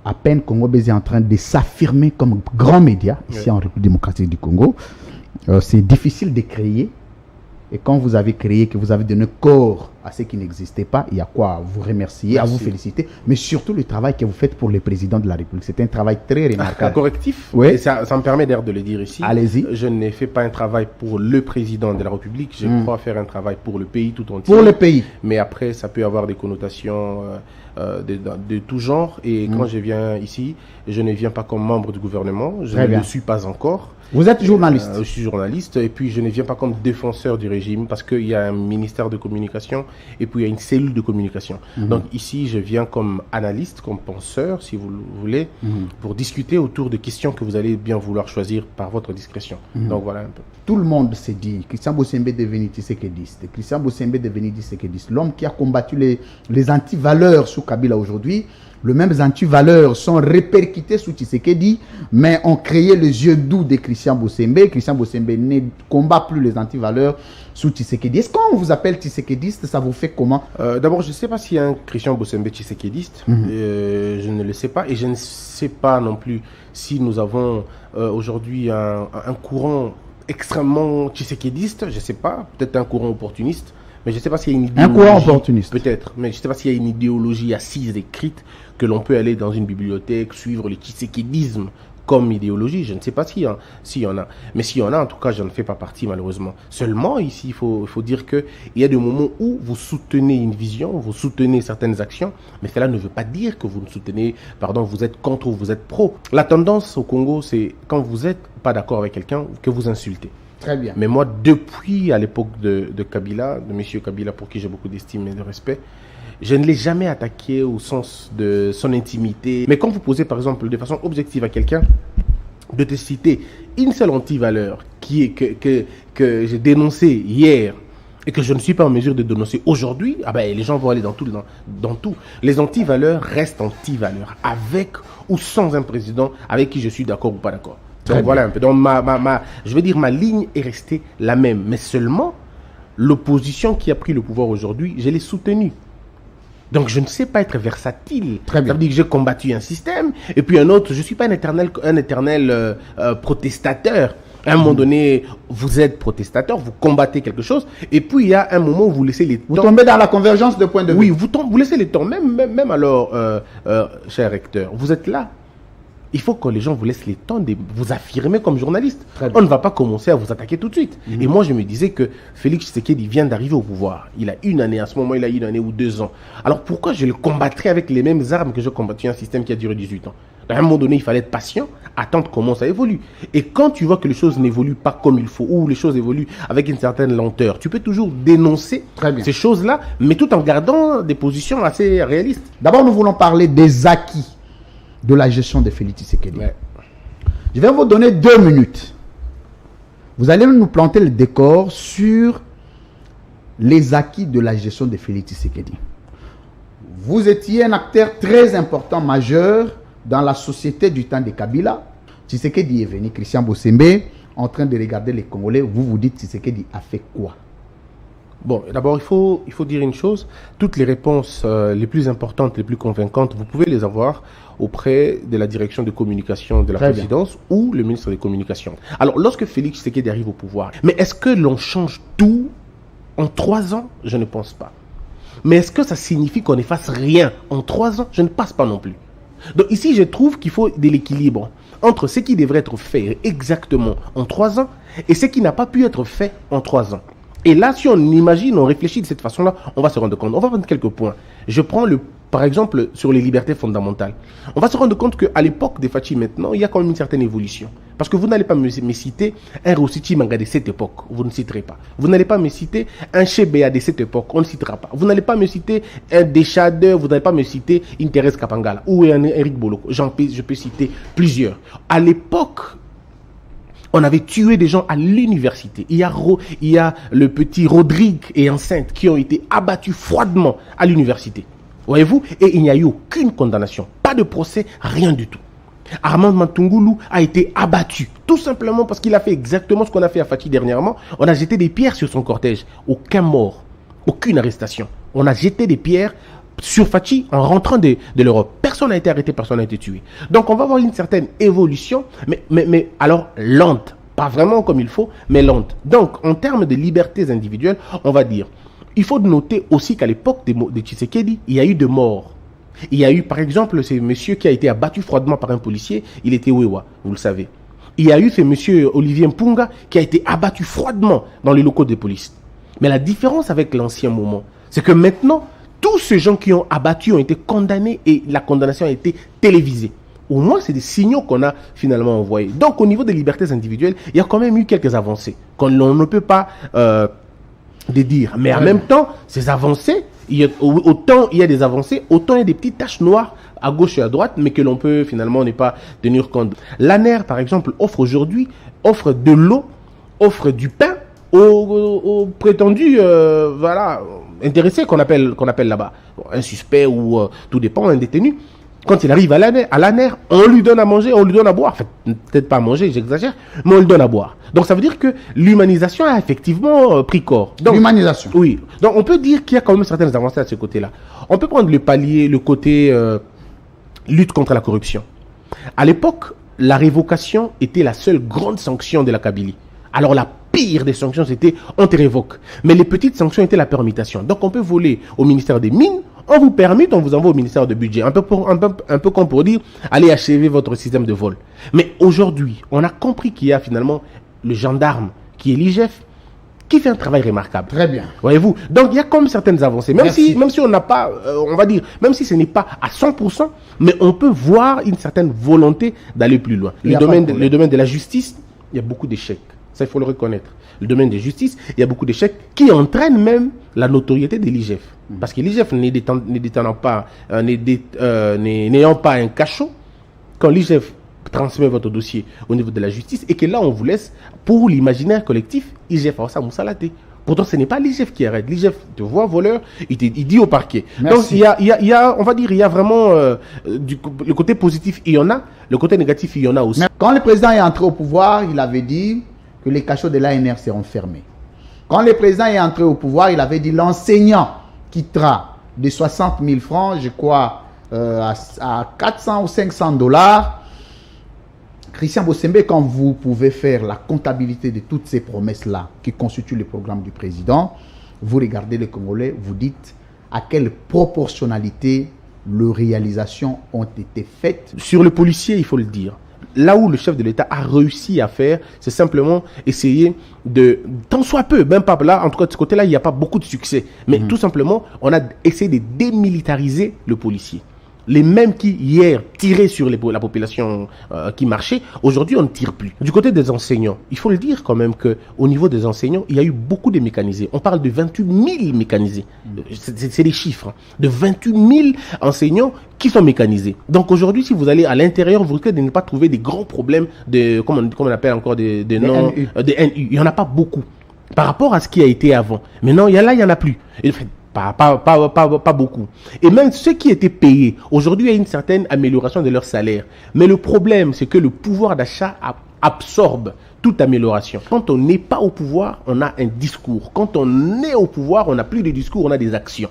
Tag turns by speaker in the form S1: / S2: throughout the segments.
S1: à peine Congo Base est en train de s'affirmer comme grand média ici en République démocratique du Congo. C'est difficile de créer. Et quand vous avez créé, que vous avez donné corps à ce qui n'existait pas, il y a quoi à vous remercier, à vous féliciter, mais surtout le travail que vous faites pour le président de la République. C'est un travail très remarquable.
S2: Un correctif,
S1: oui.
S2: Et ça me permet d'ailleurs de le dire ici.
S1: Allez-y.
S2: Je n'ai fait pas un travail pour le président de la République, je crois faire un travail pour le pays tout entier.
S1: Pour le pays.
S2: Mais après, ça peut avoir des connotations de tout genre. Et quand je viens ici, je ne viens pas comme membre du gouvernement, je ne le suis pas encore.
S1: Vous êtes journaliste.
S2: Je suis journaliste et puis je ne viens pas comme défenseur du régime parce qu'il y a un ministère de communication et puis il y a une cellule de communication. Donc ici, je viens comme analyste, comme penseur, si vous le voulez, pour discuter autour de questions que vous allez bien vouloir choisir par votre discrétion. Donc voilà un peu.
S1: Tout le monde se dit, Christian Bossembe est devenu tshisekidiste. Christian Bossembe est devenu tshisekidiste. L'homme qui a combattu les anti-valeurs sous Kabila aujourd'hui, les mêmes anti-valeurs sont répercutées sous Tshisekedi, mais ont créé les yeux doux de Christian Bossembe. Christian Bossembe ne combat plus les anti-valeurs sous Tshisekedi. Est-ce qu'on vous appelle tshisekidiste, ça vous fait comment?
S2: D'abord, je ne sais pas s'il y a un Christian Bossembe tshisekidiste. Je ne le sais pas. Et je ne sais pas non plus si nous avons aujourd'hui un courant extrêmement tshisekidiste. Je ne sais pas. Peut-être un courant opportuniste. Mais je ne sais pas s'il y a une idéologie. Un courant opportuniste. Peut-être. Mais je ne sais pas s'il y a une idéologie assise, écrite, que l'on peut aller dans une bibliothèque, suivre le tshisekidisme comme idéologie. Je ne sais pas s'il y en a. Mais s'il y en a, en tout cas, je ne fais pas partie, malheureusement. Seulement, ici, il faut dire qu'il y a des moments où vous soutenez une vision, vous soutenez certaines actions, mais cela ne veut pas dire que vous ne soutenez, vous êtes contre ou vous êtes pro. La tendance au Congo, c'est quand vous n'êtes pas d'accord avec quelqu'un, que vous insultez.
S1: Très bien.
S2: Mais moi, depuis à l'époque de Kabila, de M. Kabila, pour qui j'ai beaucoup d'estime et de respect, je ne l'ai jamais attaqué au sens de son intimité. Mais quand vous posez, par exemple, de façon objective à quelqu'un, de te citer une seule anti-valeur que j'ai dénoncée hier et que je ne suis pas en mesure de dénoncer aujourd'hui, les gens vont aller dans tout. Les anti-valeurs restent anti-valeurs, avec ou sans un président avec qui je suis d'accord ou pas d'accord. Donc voilà un peu. Donc je veux dire, ma ligne est restée la même. Mais seulement, l'opposition qui a pris le pouvoir aujourd'hui, je l'ai soutenue. Donc je ne sais pas être versatile.
S1: Très bien.
S2: Ça veut dire que j'ai combattu un système. Et puis un autre, je ne suis pas un éternel protestateur. À un moment donné, vous êtes protestateur, vous combattez quelque chose. Et puis il y a un moment où vous laissez les temps.
S1: Vous tombez dans la convergence de points de vue.
S2: Oui, vous laissez les temps. Même alors, cher recteur, vous êtes là. Il faut que les gens vous laissent les temps de vous affirmer comme journaliste. On ne va pas commencer à vous attaquer tout de suite. Et moi, je me disais que Félix Tshisekedi vient d'arriver au pouvoir. Il a une année, à ce moment, il a une année ou 2 ans. Alors pourquoi je le combattrais avec les mêmes armes que j'ai combattu un système qui a duré 18 ans? À un moment donné, il fallait être patient, attendre comment ça évolue. Et quand tu vois que les choses n'évoluent pas comme il faut, ou les choses évoluent avec une certaine lenteur, tu peux toujours dénoncer ces choses-là, mais tout en gardant des positions assez réalistes.
S1: D'abord, nous voulons parler des acquis de la gestion de Félix Tshisekedi. Je vais vous donner 2 minutes. Vous allez nous planter le décor sur les acquis de la gestion de Félix Tshisekedi. Vous étiez un acteur très important, majeur, dans la société du temps de Kabila. Tshisekedi est venu, Christian Bossembe, en train de regarder les Congolais. Vous dites Tshisekedi a fait quoi?
S2: Bon, d'abord, il faut dire une chose. Toutes les réponses les plus importantes, les plus convaincantes, vous pouvez les avoir auprès de la direction de communication de la présidence ou le ministre des Communications. Alors, lorsque Félix Tshisekedi arrive au pouvoir, mais est-ce que l'on change tout en 3 ans? Je ne pense pas. Mais est-ce que ça signifie qu'on ne fasse rien en 3 ans? Je ne pense pas non plus. Donc ici, je trouve qu'il faut de l'équilibre entre ce qui devrait être fait exactement en 3 ans et ce qui n'a pas pu être fait en 3 ans. Et là, si on imagine, on réfléchit de cette façon-là, on va se rendre compte. On va prendre quelques points. Je prends par exemple, sur les libertés fondamentales. On va se rendre compte qu'à l'époque des Fachi maintenant, il y a quand même une certaine évolution. Parce que vous n'allez pas me citer un Rossiti Manga de cette époque. Vous ne citerez pas. Vous n'allez pas me citer un Chebea de cette époque. On ne citera pas. Vous n'allez pas me citer un Deschadeur. Vous n'allez pas me citer une Thérèse Kapangala ou un Eric Boloko. Je peux citer plusieurs. À l'époque, on avait tué des gens à l'université. Il y a le petit Rodrigue et Enceinte qui ont été abattus froidement à l'université. Voyez-vous? Et il n'y a eu aucune condamnation. Pas de procès, rien du tout. Armand Matungulu a été abattu. Tout simplement parce qu'il a fait exactement ce qu'on a fait à Fachi dernièrement. On a jeté des pierres sur son cortège. Aucun mort. Aucune arrestation. On a jeté des pierres sur Fachi en rentrant de l'Europe. Personne n'a été arrêté, personne n'a été tué. Donc on va avoir une certaine évolution, mais alors lente. Pas vraiment comme il faut, mais lente. Donc en termes de libertés individuelles, on va dire, il faut noter aussi qu'à l'époque de Tshisekedi, il y a eu de morts. Il y a eu par exemple ce monsieur qui a été abattu froidement par un policier, il était Wewa, vous le savez. Il y a eu ce monsieur Olivier Mpunga qui a été abattu froidement dans les locaux de police. Mais la différence avec l'ancien moment, c'est que maintenant, tous ces gens qui ont abattu ont été condamnés et la condamnation a été télévisée. Au moins, c'est des signaux qu'on a finalement envoyés. Donc, au niveau des libertés individuelles, il y a quand même eu quelques avancées qu'on ne peut pas dire. Mais en même temps, ces avancées, autant il y a des avancées, autant il y a des petites taches noires à gauche et à droite, mais que l'on peut finalement ne pas tenir compte. L'ANER, par exemple, offre de l'eau, offre du pain aux prétendus intéressés qu'on appelle là-bas. Bon, un suspect ou tout dépend, un détenu. Quand il arrive à l'ANER, on lui donne à manger, on lui donne à boire. Enfin, peut-être pas à manger, j'exagère, mais on lui donne à boire. Donc ça veut dire que l'humanisation a effectivement pris corps.
S1: L'humanisation.
S2: Oui. Donc on peut dire qu'il y a quand même certaines avancées à ce côté-là. On peut prendre le palier, le côté lutte contre la corruption. À l'époque, la révocation était la seule grande sanction de la Kabylie. Alors la pire des sanctions, c'était on te révoque. Mais les petites sanctions étaient la permutation. Donc on peut voler au ministère des Mines, on vous permet, on vous envoie au ministère du Budget. Un peu comme pour dire, allez achever votre système de vol. Mais aujourd'hui, on a compris qu'il y a finalement le gendarme qui est l'IGF, qui fait un travail remarquable.
S1: Très bien.
S2: Voyez-vous. Donc il y a comme certaines avancées. Même si on n'a pas, on va dire, même si ce n'est pas à 100%, mais on peut voir une certaine volonté d'aller plus loin. Le domaine de la justice, il y a beaucoup d'échecs. Ça, il faut le reconnaître. Le domaine de justice, il y a beaucoup d'échecs qui entraînent même la notoriété de l'IGF. Parce que l'IGF n'ayant pas un cachot, quand l'IGF transmet votre dossier au niveau de la justice et que là, on vous laisse pour l'imaginaire collectif, IGF a ça moussalaté. Pourtant, ce n'est pas l'IGF qui arrête. L'IGF te voit voleur, il dit au parquet.
S1: Merci.
S2: Donc, il y a, on va dire, il y a vraiment le côté positif, il y en a. Le côté négatif, il y en a aussi.
S1: Quand le président est entré au pouvoir, il avait dit que les cachots de l'ANR seront fermés. Quand le président est entré au pouvoir, il avait dit l'enseignant quittera de 60 000 francs, je crois, à 400 ou 500 $. Christian Bossembe, quand vous pouvez faire la comptabilité de toutes ces promesses-là qui constituent le programme du président, vous regardez les Congolais, vous dites à quelle proportionnalité les réalisations ont été faites.
S2: Sur le policier, il faut le dire. Là où le chef de l'État a réussi à faire, c'est simplement essayer tant soit peu, même pas là, en tout cas de ce côté-là, il n'y a pas beaucoup de succès. Mais tout simplement, on a essayé de démilitariser le policier. Les mêmes qui, hier, tiraient sur la population qui marchait, aujourd'hui, on ne tire plus. Du côté des enseignants, il faut le dire quand même qu'au niveau des enseignants, il y a eu beaucoup de mécanisés. On parle de 28 000 mécanisés. C'est des chiffres. Hein, de 28 000 enseignants qui sont mécanisés. Donc aujourd'hui, si vous allez à l'intérieur, vous risquez de ne pas trouver des grands problèmes de, comment on appelle encore, des NU. Il n'y en a pas beaucoup par rapport à ce qui a été avant. Maintenant, il y en a plus. Et, pas beaucoup. Et même ceux qui étaient payés, aujourd'hui, il y a une certaine amélioration de leur salaire. Mais le problème, c'est que le pouvoir d'achat absorbe toute amélioration. Quand on n'est pas au pouvoir, on a un discours. Quand on est au pouvoir, on n'a plus de discours, on a des actions.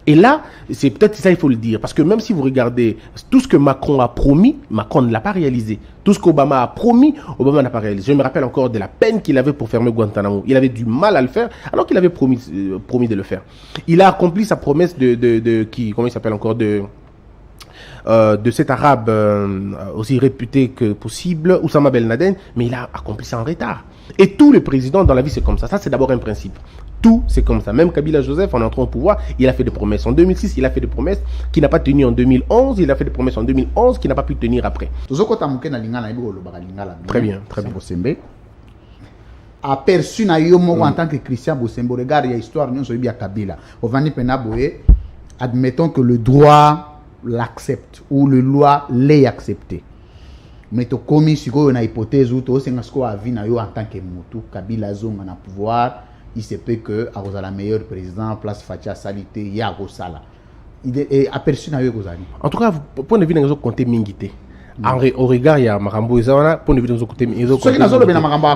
S2: Et là, c'est peut-être ça, il faut le dire. Parce que même si vous regardez tout ce que Macron a promis, Macron ne l'a pas réalisé. Tout ce qu'Obama a promis, Obama n'a pas réalisé. Je me rappelle encore de la peine qu'il avait pour fermer Guantanamo. Il avait du mal à le faire, alors qu'il avait promis de le faire. Il a accompli sa promesse comment il s'appelle encore, de cet arabe aussi réputé que possible, Oussama Ben Laden, mais il a accompli ça en retard. Et tous les présidents dans la vie, c'est comme ça. Ça, c'est d'abord un principe. Tout, c'est comme ça. Même Kabila Joseph, en entrant au pouvoir, il a fait des promesses. En 2006, il a fait des promesses qu'il n'a pas tenues en 2011. Il a fait des promesses en 2011 qu'il n'a pas pu tenir après. Très bien, très bien.
S1: Aperçu na yo moko en tant que Christian Bossembo, regarde, il y a histoire, nous sommes bien Kabila. Admettons que le droit l'accepte ou le loi l'ait accepté. Mais tu commis sur une hypothèse où tu as en tant que Moutou, Kabila Zong en pouvoir. Il se peut que à la meilleure président place Fatia Salité ya Rosala. Il est aperçu na yo kozali.
S2: En tout cas, point de vue dans compter mingité. au regard il y a Marambo Ezana pour ne pas côté
S1: ce qui n'a pas le Marambo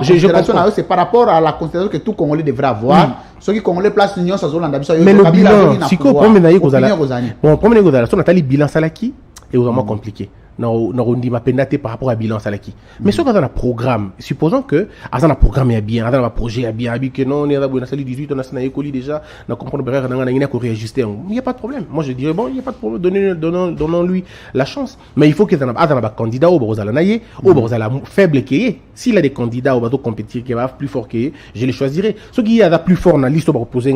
S1: c'est par rapport à la considération que tout Congolais devrait avoir ceux qui Congolais place l'union sans Zolanda
S2: mais le bilan si ko premier na yiko zala bon premier na zala so natali bilan salaki et vraiment compliqué on par rapport à bilan salaki mais ce qu'on a un programme supposons que un programme est bien un projet est bien que non on est dans la salle 18 on a ça école déjà on comprend bien on a réajuster il n'y a pas de problème moi je dirais bon il n'y a pas de problème donnons lui la chance mais il faut qu'il y ait un candidat au Bozala naïe au Bozala faible qui est s'il a des candidats au bateau compétitif qui va plus fort qui je les choisirai ceux qui a plus fort dans la liste au opposer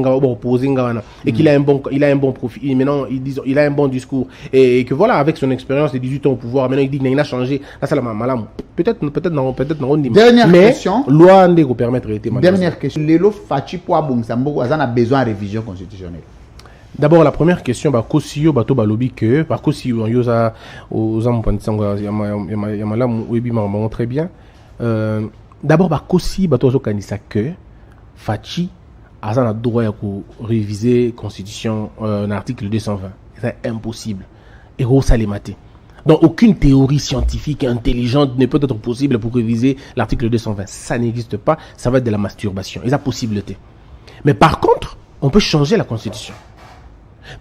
S2: et qu'il a un bon profil maintenant il a un bon discours et que voilà avec son expérience de 18 ans au pouvoir maintenant il dit qu'il a changé là ça la malam peut-être non
S1: dernière question
S2: loi ne vous permettre de
S1: dernière question Lelo Fachi pour Bongsambo a besoin de révision constitutionnelle.
S2: D'abord la première question bah Kosio bato balobi que par Kosio yoza aux ampantsanga yamala webi mama très bien d'abord bah Kosi bato zo kanisa que Fachi a droit à réviser constitution l'article 220 c'est impossible et Rosalemate. Donc aucune théorie scientifique intelligente ne peut être possible pour réviser l'article 220. Ça n'existe pas, ça va être de la masturbation. Et la possibilité. Mais par contre, on peut changer la constitution.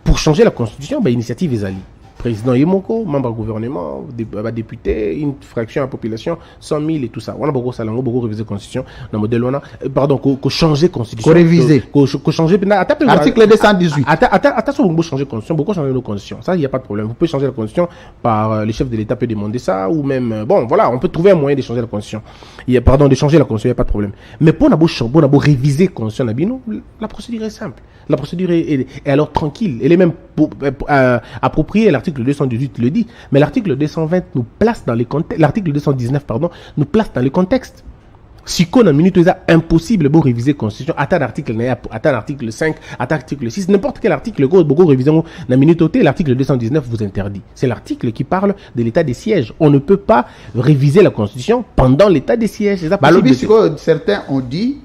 S2: Pour changer la constitution, initiative Ezali. Président Yemoko, membre du gouvernement, député, une fraction de la population, 100 000 et tout ça. On a beaucoup de beaucoup réviser la constitution. Modèle, pardon, qu'on changer la constitution.
S1: Qu'on réviser.
S2: Qu'on changer.
S1: Article 218.
S2: Attention, vous pouvez changer la constitution. Beaucoup changer nos constitutions. Ça, il n'y a pas de problème. Vous pouvez changer la constitution par le chef de l'État peut demander ça ou même. Bon, voilà, on peut trouver un moyen de changer la constitution. De changer la constitution, il n'y a pas de problème. Mais pour réviser la constitution, la procédure est simple. La procédure est alors tranquille. Elle est même appropriée. L'article 218 le dit. Mais l'article 220 nous place dans les contextes. L'article 219, pardon, nous place dans les contextes. Si qu'on a une minute, c'est impossible de réviser la Constitution. Atteindre l'article 5, atteindre l'article 6, n'importe quel article, beaucoup réviser la minute, l'article 219 vous interdit. C'est l'article qui parle de l'état des sièges. On ne peut pas réviser la Constitution pendant l'état des sièges.
S1: Certains ont dit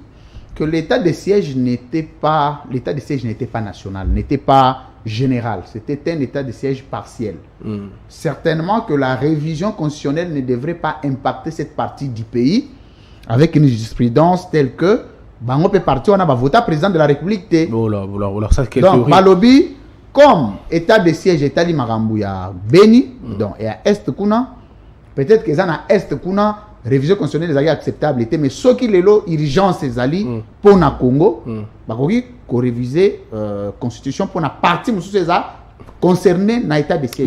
S1: que l'état des sièges n'était pas national, n'était pas général. C'était un état de siège partiel. Certainement que la révision constitutionnelle ne devrait pas impacter cette partie du pays avec une jurisprudence telle que on peut partir, on a voté président de la République. Donc, Balobi, comme état de siège, état de Marambouya, Beni, donc, et à Est Kuna, peut-être que ça à Est Kuna, révision constitutionnelle est acceptable, mais ce qui est l'urgence des alliés pour le Congo, qu'on réviser la constitution pour la partie concernée dans l'état de siège.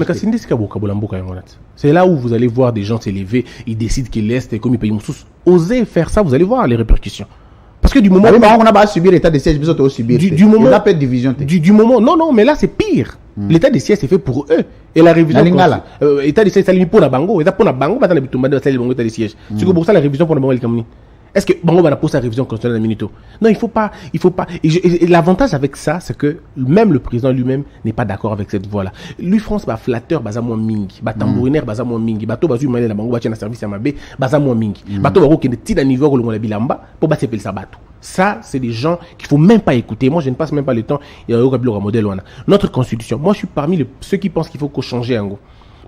S2: C'est là où vous allez voir des gens s'élever, ils décident qu'ils laissent et comme ils payent Moussous. Osez faire ça, vous allez voir les répercussions. Parce que du moment
S1: où on a pas subi l'état de siège, vous subir.
S2: Du moment,
S1: la de division.
S2: Du moment, non, mais là c'est pire. L'état de siège c'est fait pour eux. Et la révision. L'état de siège c'est limité pour la bango. Et pour la bango, maintenant les bitumba de l'état de siège. C'est pour ça la révision pour la bango est. Est-ce que Bango va poser la révision constitutionnelle à Minuto? Non, il faut pas. Et l'avantage avec ça, c'est que même le président lui-même n'est pas d'accord avec cette voie-là. Lui, France, flatteur, bazamo mingi, tambourinaire, bazamo mingi, bateau bazu mané la bango bâti na service à mabé, bazamo mingi, bateau baro qui est petit à niveau que l'on a bilamba pour battre s'appeler ça bateau. Ça, c'est des gens qu'il faut même pas écouter. Moi, je ne passe même pas le temps. Il y a un modèle. Notre constitution. Moi, je suis parmi ceux qui pensent qu'il faut qu'on change un go.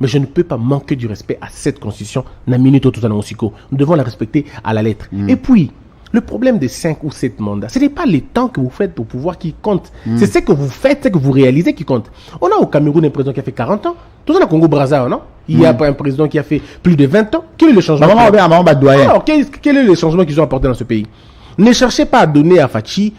S2: Mais je ne peux pas manquer du respect à cette constitution. Nous devons la respecter à la lettre. Et puis, le problème des 5 ou 7 mandats, ce n'est pas les temps que vous faites au pouvoir qui compte. C'est ce que vous faites, ce que vous réalisez qui compte. On a au Cameroun un président qui a fait 40 ans. Tout ça, au Congo-Brazzaville, non? Il y a un président qui a fait plus de 20 ans. Quel est le changement? Alors, quel est le changement qu'ils ont apporté dans ce pays? Ne cherchez pas à donner à Fachi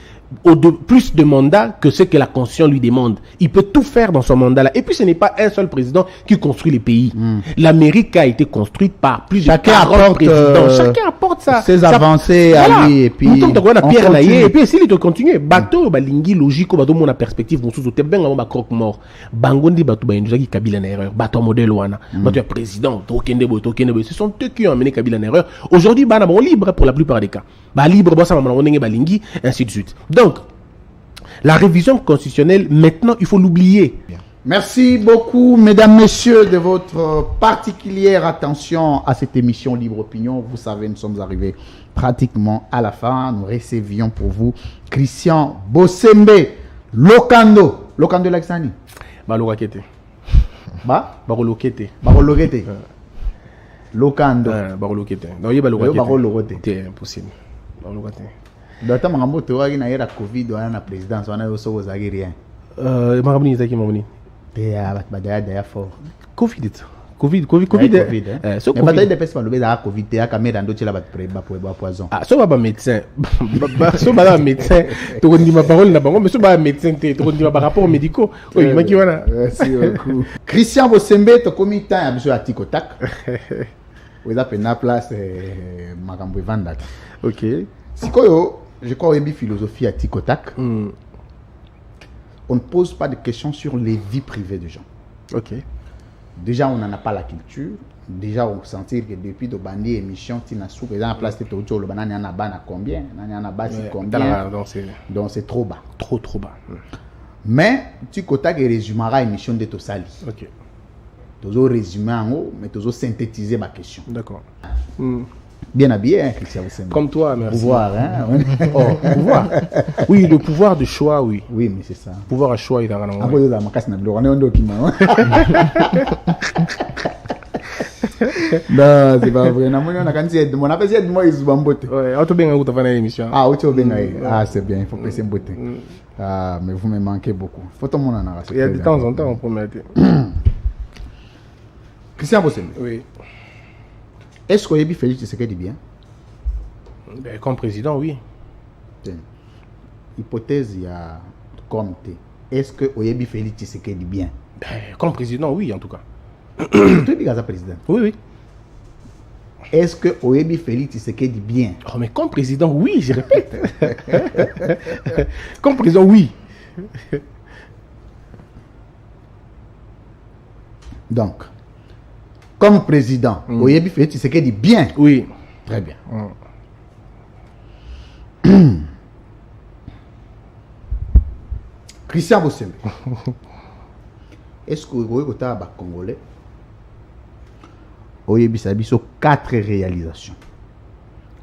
S2: plus de mandats que ce que la Constitution lui demande. Il peut tout faire dans son mandat-là. Et puis, ce n'est pas un seul président qui construit les pays. L'Amérique a été construite par plusieurs présidents. Chacun apporte
S1: ses avancées à lui. Et puis,
S2: et puis, s'il doit continuer, bateau, balingi, logique, bateau, mon perspective, mon sous-soutien, ben, on va croque mort. Bangondi, bateau, qui Kabila en erreur. Bateau, modèle, ouana. Bateau, président, Tokendebo. Ce sont eux qui ont amené Kabila en erreur. Aujourd'hui, bah, on libre pour la plupart des cas. Bah, libre, bah, ça, on est balingi, ainsi de suite. Donc, la révision constitutionnelle, maintenant, il faut l'oublier.
S1: Merci beaucoup, mesdames, messieurs, de votre particulière attention à cette émission Libre Opinion. Vous savez, nous sommes arrivés pratiquement à la fin. Nous recevions pour vous Christian Bossembe, Lokando. Lokando Laksani.
S2: Balokete.
S1: Balokete. Lokando.
S2: Barolokete. Donc, il y a
S1: Barolokete.
S2: C'est impossible. Barolokete.
S1: Donc, Magambo, tu vois, il y a la Covid, il y a la présidence, on a aussi aux rien.
S2: Marabini, c'est qui Marabini?
S1: D'ailleurs, fort.
S2: Covid.
S1: Covid.
S2: So
S1: mais bataille de peste par le béda Covid, il y a caméra dans la poison.
S2: Ah, so ba médecin. So ba médecin. Tu dis ma parole na bango, mais so ba médecin, tu dis ma rapport médicaux. Oui, maki wana.
S1: Merci beaucoup. Christian Bosembe to comité a besoin à Tikotak. Vous avez une place Magambo Vanda.
S2: OK.
S1: Sikoyo, je crois une philosophie à Tikotak. On ne pose pas de questions sur les vies privées des gens.
S2: OK.
S1: Déjà, on n'en a pas la culture. Déjà, on sentit que depuis de bandi émission, tu n'as pas la place de tout le banane, il y en a bas combien? Il y en a bas combien? Donc, c'est trop bas.
S2: Trop bas.
S1: Mais, tu côté que résumera l'émission de Tosali.
S2: OK.
S1: Tu as résumé en haut, mais tu as synthétisé ma question.
S2: D'accord.
S1: Bien habillé, hein, Christian Bosembe.
S2: Comme toi, merci.
S1: Pouvoir, hein?
S2: Oh, pouvoir. Oui, le pouvoir de choix, oui.
S1: Oui, mais c'est ça.
S2: Pouvoir à choix, il a rien.
S1: Ah, oui, il a ma casse na bleu, on est un document. Non, c'est pas vrai. On a quand même mon appel c'est moi ils bambote.
S2: Ouais, auto bien où tu vas l'émission.
S1: Ah, auto bien. Ah, c'est bien, il faut passer beauté. Ah, mais vous me manquez beaucoup. Faut tout le monde en a.
S2: Il y a de temps en temps on promet.
S1: Christian Bosembe.
S2: Oui.
S1: Est-ce que Oyebi Félix Tshisekedi bien?
S2: Ben, comme président, oui.
S1: Hypothèse, il y a comme T. Est-ce que Oyebi Félix Tshisekedi bien?
S2: Ben, comme président, oui, en tout cas.
S1: Tu dis que président?
S2: Oui.
S1: Est-ce que Oyebi Félix Tshisekedi bien?
S2: Oh, mais comme président, oui, je répète. Comme président, oui.
S1: Donc, comme président, Oyebi Félix Tshisekedi bien?
S2: Oui.
S1: Très bien. Christian Bosembe. Est-ce que vous avez un Congolais? Oyebi Sabiso 4 réalisations.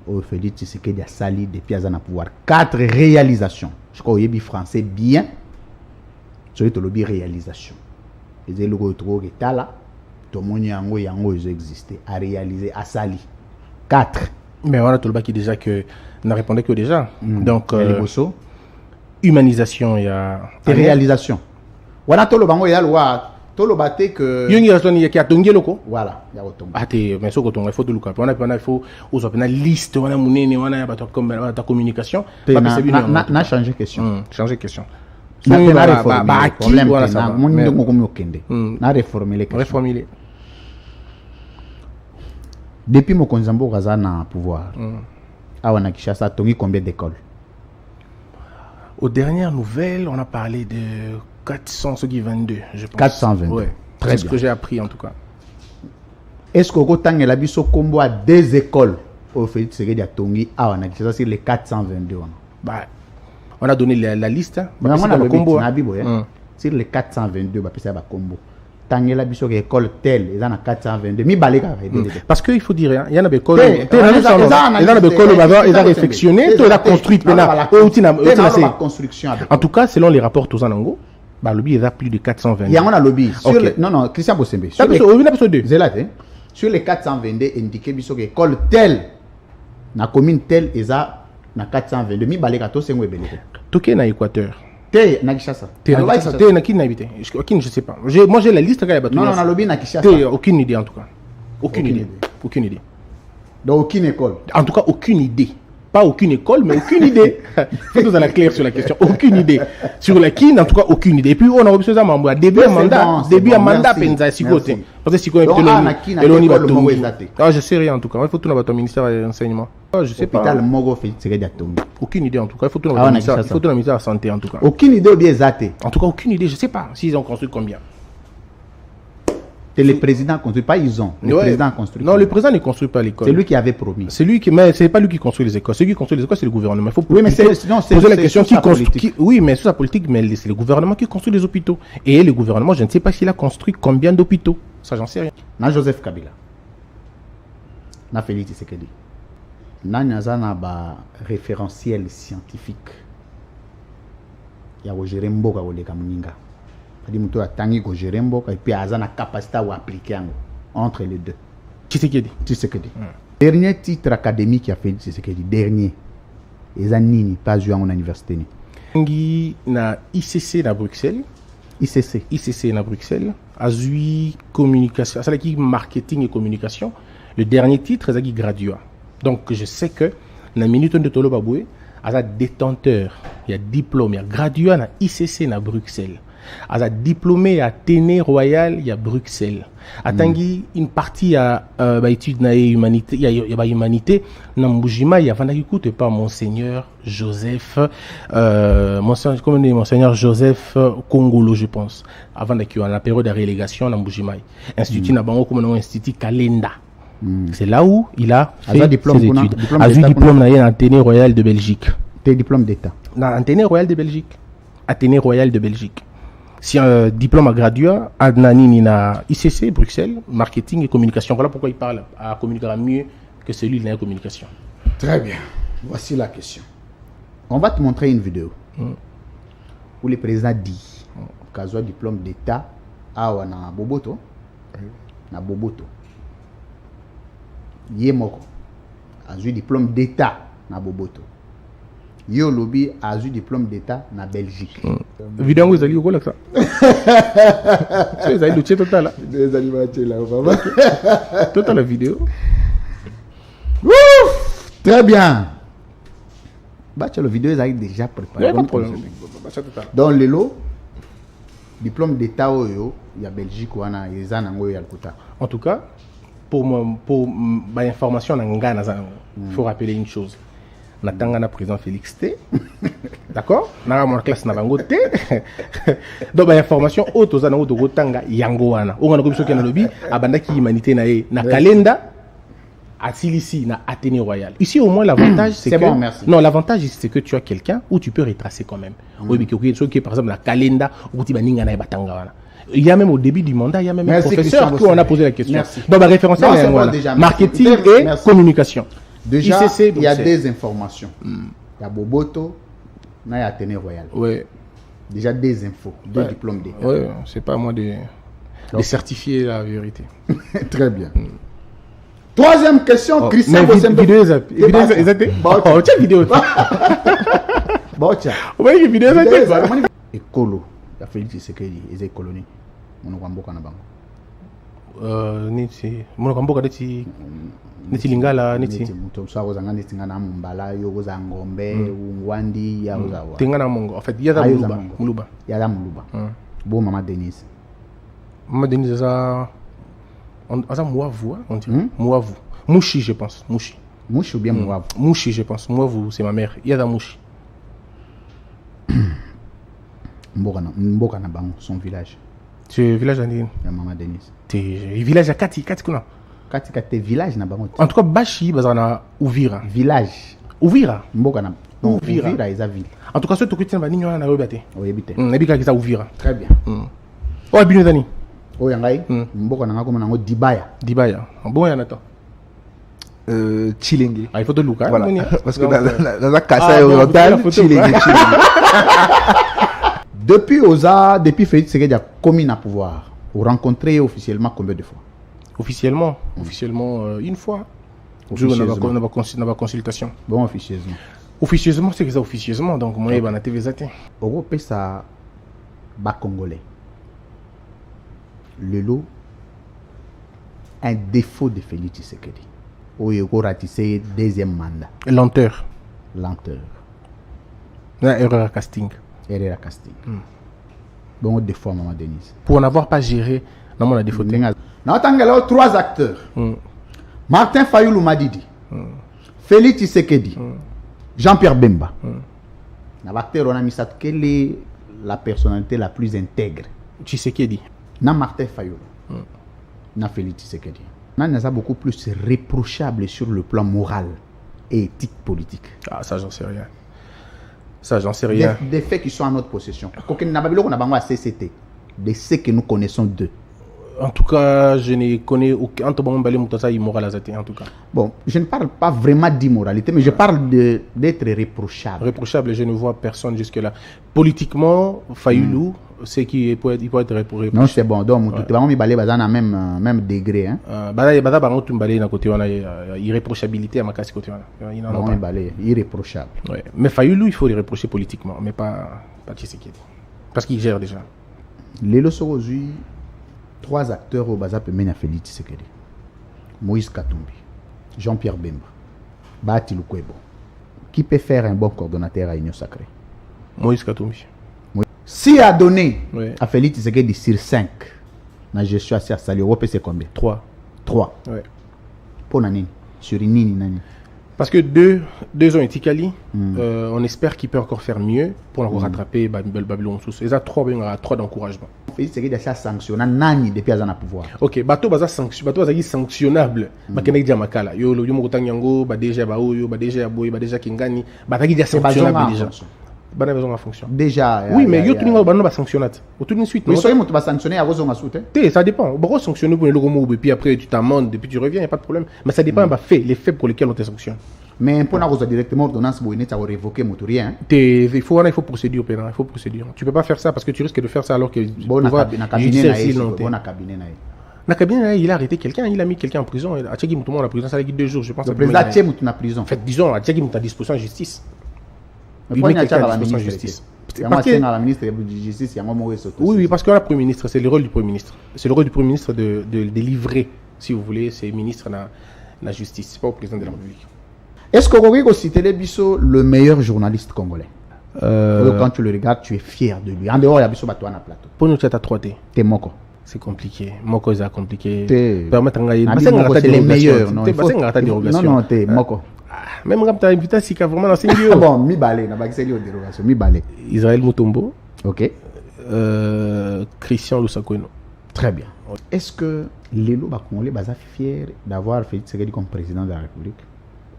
S1: Oyebi Félix Tshisekedi a sali depuis à pouvoir. 4 réalisations. Je crois Oyebi français bien. C'est le lobby réalisation. Les élèves trop que là. Tout le monde yango ils existé à réaliser à sali 4.
S2: Mais on a tout le bas qui déjà que n'a répondu que déjà. Donc humanisation il y a
S1: réalisation. Voilà tout le bango il y a loi tout le baté que
S2: yongi raison il y a qui a tongé loko.
S1: Voilà, il y a autant.
S2: Ah t'es mais ce que il faut de luka. On a il faut aux opéna liste on a munene on a comme ta communication.
S1: Na changer question.
S2: Changer question.
S1: Na réformer les questions.
S2: Reformuler.
S1: Depuis mon Konzambo Razana pouvoir, à Kinshasa, Tongi combien d'écoles?
S2: Aux dernières nouvelles, on a parlé de 422, je pense.
S1: 422.
S2: Ouais. C'est ce que j'ai appris en tout cas.
S1: Est-ce que vous avez vu ce combo à 2 écoles au fait de Tongi à Kinshasa sur les 422?
S2: Bah, on a donné la liste.
S1: On a le combo sur les 422, c'est un combo. Tangela biso école telle ils en a 422 mi baleka
S2: parce que il faut dire il y en a des écoles ils ont réfectionné tout a construit en tout cas selon les rapports tous en ango bah lobby il y a plus de 422
S1: il y a un lobby non Christian Bosembe sur les 422 indiqué biso école telle na commune telle ils a na 422 mi baleka to sengo ebeleko
S2: toké na Équateur.
S1: T'es na Kinshasa.
S2: T'es na qui n'habité. Aucune, je sais pas. Moi j'ai la liste quand il y a.
S1: Non, on a lobby na Kinshasa.
S2: Aucune idée en tout cas. Aucune idée.
S1: Donc aucune école.
S2: En tout cas aucune idée. Pas aucune école, mais aucune idée. Faut nous aller clair sur la question. Aucune idée. Sur la kin, en tout cas aucune idée. Et puis on a reçu ça membre début à mandat penza sikoté. Parce que sikoté eloni batongi. Ah je sais rien en tout cas. Il faut tout dans ton ministère de l'enseignement. Je sais pas.
S1: Hôpital Mogo fait tirer d'atombe.
S2: Aucune idée en tout cas. Il faut tout dans le ministère de la santé en tout cas.
S1: Aucune idée ou bien zaté.
S2: En tout cas aucune idée. Je sais pas s'ils ont construit combien.
S1: C'est le président construit, pas ils ont. Le président construit.
S2: Non, le président ne construit pas l'école.
S1: C'est lui qui avait promis.
S2: C'est lui qui, mais c'est pas lui qui construit les écoles. Celui qui construit les écoles, c'est le gouvernement. Il faut
S1: oui, mais c'est
S2: poser la question qui construit. Oui, mais sous sa politique, mais c'est le gouvernement qui construit les hôpitaux. Et le gouvernement, je ne sais pas s'il a construit combien d'hôpitaux. Ça, j'en sais rien.
S1: Na Joseph Kabila. Na Félix Tshisekedi. Na Nyazana ba référentiel scientifique. Ya Roger Mboka Oleka Muninga. Il y a tangi ko gérer mboka et puis azana capacité à appliquer entre les deux.
S2: Tshisekedi.
S1: Tshisekedi. Dernier titre académique qui a fait Tshisekedi. Dernier. Les années pas joué en université.
S2: Ngi na ICC na Bruxelles.
S1: ICC
S2: na Bruxelles. Azui communication. C'est qui marketing et communication. Le dernier titre, c'est qui graduat. Donc je sais que na minute de Tolo Baboué, à détenteur, il y a diplôme, il y a graduat na ICC na Bruxelles. À diplômé à Téné Royal, il y a Bruxelles. À Tanguy, une partie à études na humanité, il y a humanité. Na Mbujima, il y a qui écoute pas Monseigneur Joseph, Monseigneur Joseph Kongolo, je pense. Avant qu'il y ait la période de relégation na Mbujima. Institut na bango comme un institut Kalenda. C'est là où il a fait ses études. A eu diplôme na Téné Royal de Belgique.
S1: Tes diplômes d'état.
S2: Na Téné Royal de Belgique. Athénée Royal de Belgique. Si un diplôme à graduat, à ICC, Bruxelles, marketing et communication. Voilà pourquoi il parle à communiquer mieux que celui de la communication.
S1: Très bien. Voici la question. On va te montrer une vidéo où le président dit qu'il a diplôme d'état à Boboto. Na Boboto. Yemoko a eu diplôme d'état na Boboto. Yo lobby a eu diplôme d'état na Belgique.
S2: Vidéo vous allez où là ça? Vous allez le total.
S1: Des animateurs là, vraiment.
S2: Total la vidéo.
S1: Ouf, très bien. Bah la vidéo ils ont déjà préparé. Dans le lot diplôme d'état oyo il y a Belgique ou na ezana ngoyo ya kota.
S2: En tout cas, pour information il faut rappeler une chose. Natanga na président Félix T. D'accord? Na mon classe na bango T. Donc information auto za na auto gotanga yango wana. On a comme qui na lobby abanda ki humanité na Kalenda à Silisi na Athénée Royal. Ici au moins l'avantage c'est que
S1: bon, merci.
S2: Non, l'avantage c'est que tu as quelqu'un où tu peux retracer quand même. Oui, mais qui par exemple la Kalenda ou ti baninga na batanga wana. Il y a même au début du mandat, il y a même un professeur qui on a posé la question.
S1: Merci.
S2: Donc la référence
S1: c'est
S2: marketing et communication.
S1: Déjà,
S2: ICC,
S1: il y a des informations. Il y a Boboto, il y a Athénée Royal.
S2: Ouais.
S1: Déjà des infos, des diplômes d'état.
S2: Oui, c'est pas à moi de certifier la vérité.
S1: Très bien. Troisième question, Christian
S2: Bosembe. Vidéo exacte. Oh, tiens, vidéo.
S1: Bon, tiens.
S2: Oui, vidéo exacte.
S1: Écolo. Il y a Félix Tshisekedi, les écolonies. On a beaucoup en banque.
S2: Niti lingala niti
S1: mutomsa kozanga niti ngana mumbala yo koza ngombe ungwandi ya kozawa
S2: tingana mongo en fait yada muluba
S1: bon maman Denise
S2: asa Mouavu on dit Mouavu Mouchi je pense Mouchi
S1: ou bien Mouavu
S2: Mouchi je pense Mouavu c'est ma mère yada Mouchi
S1: Mboka na bango son village
S2: c'est village andine
S1: ya maman Denise
S2: village à Kati kuna
S1: Kati village na bango.
S2: En tout cas Bashi bazana Uvira.
S1: Village.
S2: Uvira.
S1: Mboka na Uvira eza ville.
S2: En tout cas ce to kutina ba ninyo na robate.
S1: Oyebite.
S2: Nabika kiza Uvira.
S1: Très bien.
S2: O bino dani.
S1: O yangai mboka na ngako nango Dibaya.
S2: Bon yana to.
S3: Chilingi.
S2: Ah il faut de Luka.
S3: Voilà. Parce que dans la casa orientale Chilingi.
S1: Depuis Félix Tshisekedi a commis na pouvoir. Vous rencontrez officiellement combien de fois?
S2: Officiellement une fois. On a consultation.
S1: Bon, officieusement.
S2: Officieusement, c'est que ça officieusement. Donc, moi, on a TV Zaté.
S1: Europe, ça, bas congolais. Le lot, un défaut de Félix Tshisekedi. Où il a ratissé deuxième mandat.
S2: Lenteur.
S1: Erreur
S2: à casting.
S1: Bon, des fois, maman Denise.
S2: Pour n'avoir pas géré, non, on a des fautes.
S1: Nous avons 3 acteurs. Martin Fayoulou Madidi, Félix Tshisekedi, Jean-Pierre Bemba. L'acteur, on a mis ça, quelle est la personnalité la plus intègre?
S2: Tshisekedi.
S1: Na Martin Fayoulou. Na Félix Tshisekedi. Nous avons beaucoup plus réprochable sur le plan moral et éthique politique.
S2: Ah, ça, j'en sais rien.
S1: Des faits qui sont en notre possession. On a CCT. De ceux que nous connaissons d'eux.
S2: En tout cas, je ne connais aucun. Immoral Azate, en tout cas.
S1: Bon, je ne parle pas vraiment d'immoralité, mais je parle d'être réprochable.
S2: Réprochable, je ne vois personne jusque-là. Politiquement, Fayoulou, c'est qu'il peut être réprochable.
S1: Non, c'est bon. Donc, tu vas me même degré. Hein?
S2: Irréprochabilité à ma casse côté.
S1: Irréprochable.
S2: Ouais. Mais Fayoulou, il faut les reprocher politiquement, mais pas Tshisekedi. Parce qu'il gère déjà.
S1: Les leçons aujourd'hui. 3 acteurs au Bazap mènent à Félix Tshisekedi. Moïse Katumbi, Jean-Pierre Bemba, Bahati Lukwebo. Qui peut faire un bon coordonnateur à Union Sacrée?
S2: Moïse Katumbi.
S1: Si a donné à Félix Tshisekedi sur 5, la gestion à Sali, c'est combien?
S2: 3. Ouais.
S1: Pour Nani? Sur Nini Nani?
S2: Parce que deux ont été quali. On espère qu'il peut encore faire mieux pour encore rattraper Babylon Sous. Et ça, 3 d'encouragement.
S1: Félix Tshisekedi a sanctionné Nani depuis qu'il a pouvoir.
S2: Ok, bateau est sanctionnable. Bakene dia makala. Yo lo yomo kotanyango, ba déjà ba oyo, ba déjà boy, ba déjà kingani, ba tagi dia sanctionnable déjà. Bana besoin en fonction.
S1: Déjà.
S2: Oui, mais yo tout niveau ba no ba sanctionnat. Au tout de suite.
S1: Mais soyez moi tu vas sanctionner à vos hommes à soute.
S2: Ça dépend. On va sanctionner pour le logo et puis après tu t'amendes et puis tu reviens, y a pas de problème. Mais ça dépend les faits pour lesquels on te sanctionne.
S1: Mais pour nous directement ordonnance pour ça va révoquer motorien.
S2: Il faut procédure pénale, il faut procédure. Tu peux pas faire ça parce que tu risques de faire ça alors que
S1: bon na cabinet
S2: na cabinet il a arrêté quelqu'un, il a mis quelqu'un en prison. A Tchegi Moutouma en prison ça a 2 jours, je pense.
S1: Le président Tchegi Moutouma en prison.
S2: En fait, disons a Tchegi Moutouma à disposition de justice.
S1: Mais pourquoi il y a la ministre de justice? La ministre de justice, il y a
S2: oui, parce que le Premier ministre, c'est le rôle du Premier ministre. C'est le rôle du Premier ministre de livrer, si vous voulez, ces ministres dans la justice. C'est pas au président de la République.
S1: Est-ce que vous citez le meilleur journaliste congolais? Quand tu le regardes, tu es fier de lui. En dehors, il y a Bisso Bato na plateau.
S2: Pour nous, tu as 3T.
S1: T'es Moko.
S2: C'est compliqué. Moko, c'est compliqué.
S1: Permettre c'est les meilleurs. Non, t'es Moko.
S2: Même quand tu as invité Sika vraiment dans ces lieux.
S1: Bon, mi balé, na bakiseli au dérogation, mi balé.
S2: Israël Mutombo.
S1: Ok.
S2: Christian Lusakweno.
S1: Très bien. Est-ce que les Congolais sont fiers d'avoir Félix Tshisekedi comme président de la République?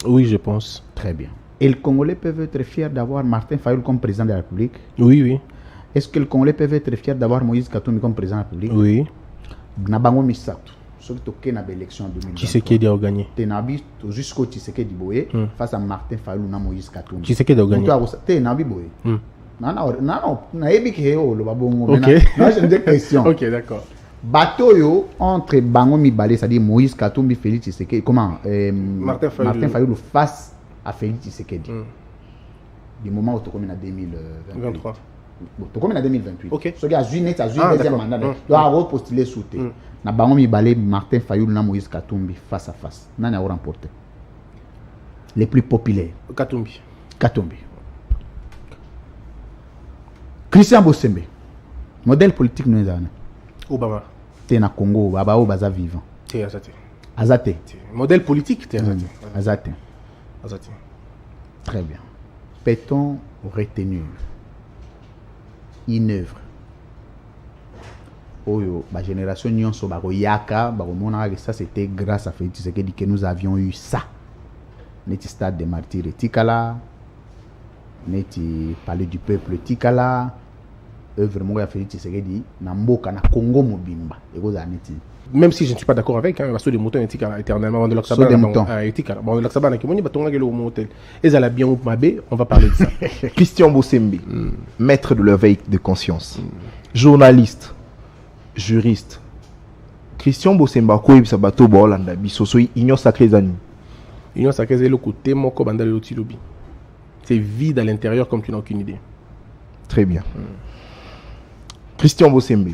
S2: Oui, je pense.
S1: Très bien. Et les Congolais peuvent être fiers d'avoir Martin Fayoulou comme président de la République?
S2: Oui.
S1: Est-ce que les Congolais peuvent être fiers d'avoir Moïse Katumbi comme président de la République?
S2: Oui.
S1: Nabango Misato, surtout qu'il y a l'élection en 2023.
S2: Tshisekedi a gagné.
S1: Tenabi jusqu'au Tshisekedi Boye face à Martin Fayoulou na Moïse Katumbi.
S2: Tshisekedi a gagné.
S1: Tenabi Boye. Non, je me dis question.
S2: Ok, d'accord.
S1: Bateau entre Bango Mibale, c'est-à-dire Moïse Katumbi, Félix Tshisekedi, Martin Fayoulou face à Félix Tshisekedi. Du moment où tu communes en 2023. Tu communes en 2028.
S2: Ok.
S1: Ce qui a joué deuxième mandat, doit repostuler sous thé. Na Bango Mibale, Martin Fayoulou, na Moïse Katumbi face à face. N'a pas remporté. Les plus populaires.
S2: Katumbi.
S1: Christian Bosembe, modèle politique nous est
S2: Obama.
S1: T'es na Congo, Baba Obaza vivant.
S2: T'es Azate.
S1: Azate.
S2: Modèle politique, t'es Azate.
S1: Azate. Très bien. Peut-on retenir une œuvre? Oyo, la génération Nyonso, Baro Yaka, Baro Mona, ça c'était grâce à Félix Tshisekedi que nous avions eu ça. Neti stade des martyrs Tikala, Neti palais du peuple Tikala. Œuvre moi Félix Tshisekedi na mboka na Congo mobimba ekoza neti.
S2: Même si je ne suis pas d'accord avec parce que les moutons Tikala éternellement de l'Oxabana Tikala bon l'Oxabana qui moni batonga ke le motel ezala bien ou mabe on va parler de ça.
S3: Christian Bosembe, maître de l'éveil de conscience, journaliste, juriste. Christian Bosembe ko yebisa bato ba Hollande biso so union sacrée zani.
S2: Union sacrée c'est le côté moko bandale le tilobi. C'est vide à l'intérieur comme tu n'as aucune idée.
S3: Très bien. Christian Bosembe.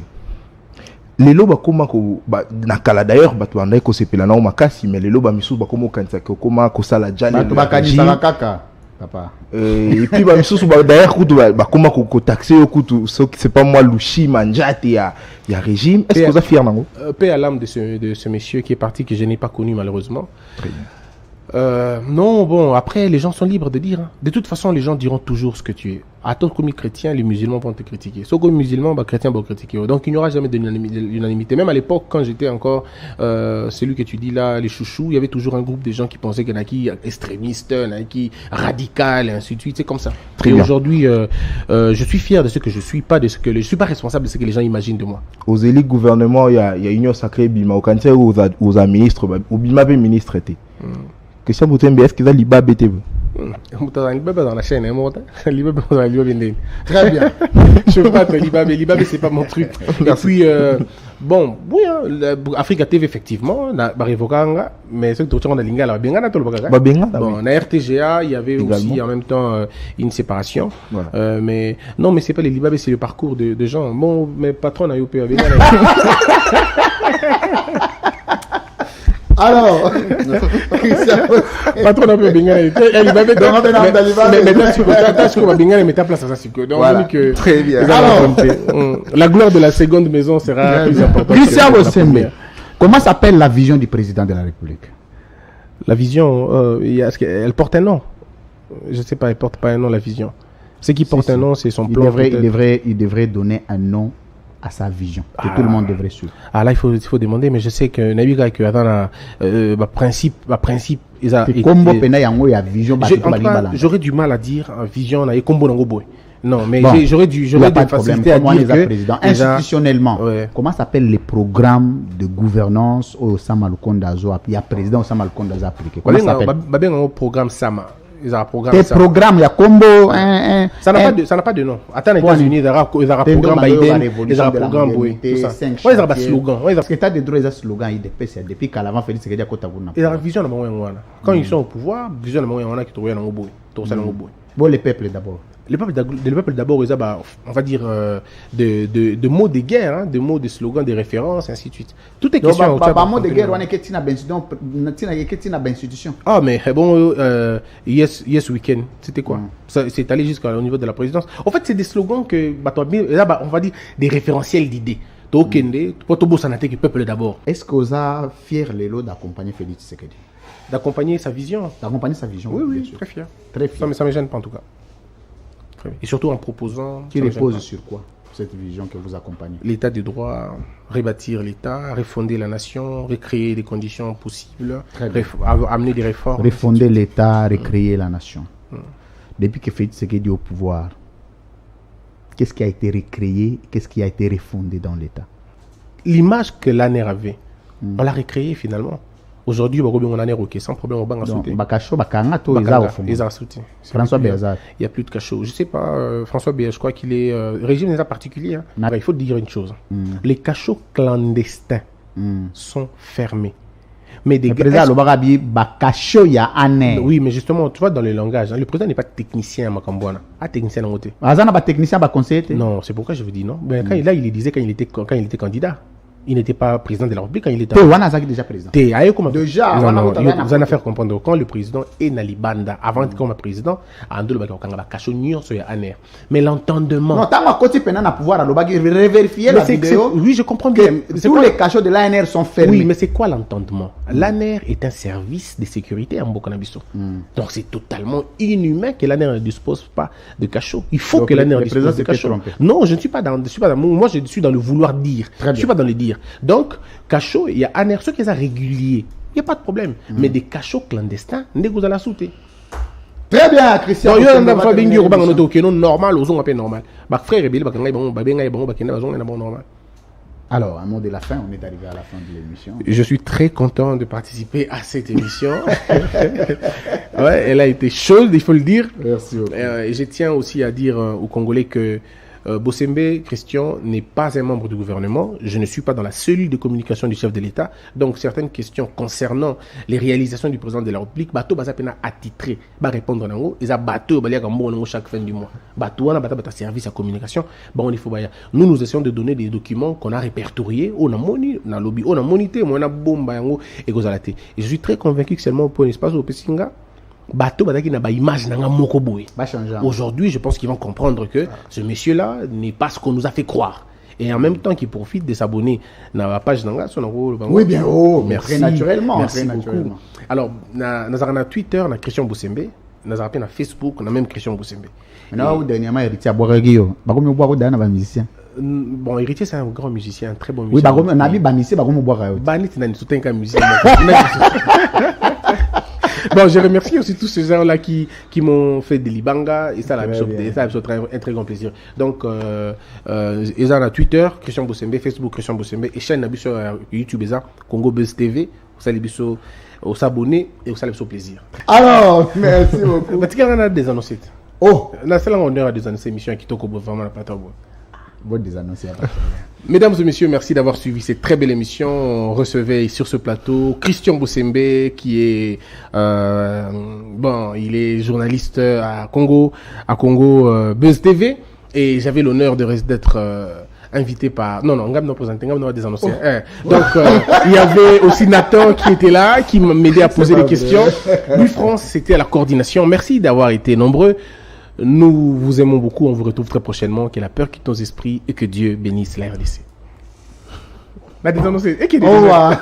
S3: Les loba koma ko nakala d'ailleurs bato andai ko sepela na makasi mais les loba misu ba komo kanisa ko koma ko sala jali
S1: bato bakanisa kaka papa
S3: et puis ba misu ba d'ailleurs kutu ba koma ko taxer au kutu c'est pas moi Lushi Manjate ya régime. Est-ce que vous êtes fier nango?
S2: Paix à l'âme de ce monsieur qui est parti que je n'ai pas connu malheureusement.
S3: Très bien.
S2: Non, bon, après, les gens sont libres de dire. Hein. De toute façon, les gens diront toujours ce que tu es. À ton comme chrétien, les musulmans vont te critiquer. Sauf comme musulmans, bah, chrétiens vont critiquer. Donc, il n'y aura jamais d'unanimité. Même à l'époque, quand j'étais encore celui que tu dis là, les chouchous, il y avait toujours un groupe de gens qui pensaient qu'il y en a qui extrémistes, il y en a qui radical, et ainsi de suite. C'est comme ça.
S3: Très
S2: et
S3: bien.
S2: aujourd'hui, je suis fier de ce que je suis, pas de ce que je suis pas responsable de ce que les gens imaginent de moi.
S3: Aux élites gouvernement, il y a Union Sacrée Bima. Au cancer, aux ministres, au Bima, ministre était. Christian Boutembe, est-ce qu'il a l'IBA BTV?
S2: Dans la chaîne,
S1: Très bien.
S2: Je veux pas être Libabé. Libabé, c'est pas mon truc. Et puis, bon, oui, hein, Africa TV, effectivement, mais ce que tu as dit, là, bon, na RTGA, il y avait aussi en même temps une séparation.
S3: Voilà.
S2: Mais non, mais c'est pas les Libabé, c'est le parcours de gens. Bon, mais patron a eu
S1: Alors,
S2: patron a pu mais
S3: Très bien.
S1: Alors,
S2: la gloire de la seconde maison sera plus importante.
S1: Christian Bossembe, comment s'appelle la vision du président de la République?
S2: La vision, elle porte un nom. Je ne sais pas, elle porte pas un nom, la vision. Ce qui porte un nom, c'est son plan.
S1: Il devrait donner un nom à sa vision, que tout le monde devrait suivre.
S2: Ah là, il faut demander, mais je sais que Nabiga, que dans principe, j'aurais du mal à dire vision, non, mais
S1: bon,
S2: j'aurais des facilités à dire que
S1: institutionnellement, comment s'appellent les programmes de gouvernance au Samalukonda Zo? Il y a président au Samalukonda Zo appliqué. Comment ça s'appelle?
S2: Un programme Sama.
S1: Tes programmes, il y a combo.
S2: Ça n'a pas de nom. Attends, les États-Unis, il y a un programme Biden, il y a un programme Boy. Il y a un slogan.
S1: Parce que tu as des droits à slogan, depuis qu'à l'avant, Félix Sekedi a côté.
S2: Il y a une vision de quand ils sont au pouvoir, vision de qui trouve un Boy.
S1: Bon, les peuples d'abord.
S2: Le peuple d'abord, on va dire, de mots de guerre, hein, de mots de slogans, de références, ainsi de suite. Tout est question.
S1: Pas mots de guerre, on est qu'est-ce institution.
S2: Ah, mais bon, yes weekend, c'était quoi? C'est allé jusqu'au niveau de la présidence. En fait, c'est des slogans que, on va dire, des référentiels d'idées. Le peuple d'abord.
S1: Est-ce que vous êtes fier, Lélo, d'accompagner Félix Tshisekedi?
S2: D'accompagner sa vision.
S1: D'accompagner sa vision.
S2: Oui, très fier.
S1: Très fier.
S2: Ça ne me gêne pas en tout cas. Et surtout en proposant...
S1: Qui repose sur quoi, cette vision que vous accompagnez?
S2: L'état de droit, rebâtir l'État, refonder la nation, recréer des conditions possibles, amener des réformes.
S1: Refonder l'État, recréer la nation. Depuis que Félix Tshisekedi est au pouvoir, qu'est-ce qui a été recréé, qu'est-ce qui a été refondé dans l'État?
S2: L'image que l'ANER avait, on l'a recréée finalement. Aujourd'hui, on a OK, sans problème, on va sauter.
S1: François Béazard.
S2: Il n'y a plus de cachot. Je ne sais pas, François Béazard, je crois qu'il est régime d'État particulier. Hein. Il faut dire une chose. Les cachots clandestins sont fermés. Mais des
S1: présidents,
S2: oui, mais justement, tu vois, dans le langage, hein, le président n'est pas technicien à Makambouana. Technicien dans côté.
S1: Non,
S2: c'est pourquoi je vous dis non. Mais là, il le disait quand il était candidat. Il n'était pas président de la République quand il était...
S1: déjà président.
S2: Déjà,
S1: vous
S2: en a fait comprendre. Quand le président est Nalibanda, avant comme président, mais l'entendement...
S1: Non, tant que tu as pouvoir vérifier la vidéo.
S2: Oui, je comprends bien.
S1: Tous les cachots de l'ANR sont fermés.
S2: Oui, mais c'est quoi l'entendement? L'ANR est un service de sécurité à Mbokanabiso. Donc c'est totalement inhumain que l'ANR ne dispose pas de cachots. Il faut que l'ANR dispose de cachots. Non, je ne suis pas dans... Moi, je suis dans le vouloir dire. Je ne suis pas dans le dire. Donc, cachot, il y a ANR, ceux qui sont réguliers, il n'y a pas de problème. Mais des cachots clandestins, vous allez sauter.
S1: Très bien, Christian.
S2: Normal, aux appels normal.
S1: Alors, un mot de la fin, on est arrivé à la fin de l'émission.
S2: Je suis très content de participer à cette émission. Ouais, elle a été chaude, il faut le dire.
S1: Merci beaucoup.
S2: Et je tiens aussi à dire aux Congolais que Bossembe Christian n'est pas un membre du gouvernement. Je ne suis pas dans la cellule de communication du chef de l'État. Donc, certaines questions concernant les réalisations du président de la République, bateau basa pena attitré, ba répondre nango, et ça bateau ba liaka mbongo chaque fin du mois. Bateau na bata service à communication. Bon, il faut ba nous essayons de donner des documents qu'on a répertoriés, on a moni, on a lobby, on a monité, on a bomba yango et gozalate. Et je suis très convaincu que seulement pour un espace au Pessinga bateau badaki na ba image nanga moko boy. Aujourd'hui, je pense qu'ils vont comprendre que ce monsieur-là n'est pas ce qu'on nous a fait croire. et en même temps qui profite de s'abonner à la page Nanga.
S1: Oui, bien,
S2: merci.
S1: Très naturellement.
S2: Merci
S1: très
S2: beaucoup.
S1: Naturellement.
S2: Alors, na Twitter, na Christian Boussembe, na Facebook, na même Christian Boussembe.
S1: Maintenant, dernièrement, héritier à Boisregio. Comme vous boire dans un musicien.
S2: Bon, héritier, c'est un grand musicien, un très bon
S1: Oui,
S2: musicien.
S1: bah, comme Nabi Bamissi, bah, comme boire.
S2: Banit, il a une soutien qu'un musicien. Bon, je remercie aussi tous ces gens-là qui m'ont fait des libanga et ça, un très grand plaisir. Donc, ils ont Twitter, Christian Boussembe, Facebook, Christian Boussembe, et chaîne sur YouTube, Congo Buzz TV, vous allez au s'abonner et vous allez au plaisir.
S1: Alors, merci beaucoup.
S2: Mais tu as des annonces.
S1: Oh,
S2: la seule honneur à des annonces émissions qui t'ont vraiment la patate.
S1: Bon, des annonces.
S2: Mesdames et messieurs, merci d'avoir suivi cette très belle émission. On recevait sur ce plateau Christian Boussembe qui est il est journaliste à Congo Buzz TV, et j'avais l'honneur d'être invité par on va présenter des annonceurs. Donc il y avait aussi Nathan qui était là, qui m'aidait à poser des questions. Lui France, c'était à la coordination. Merci d'avoir été nombreux. Nous vous aimons beaucoup, on vous retrouve très prochainement. Que la peur quitte nos esprits et que Dieu bénisse la RDC. Au revoir.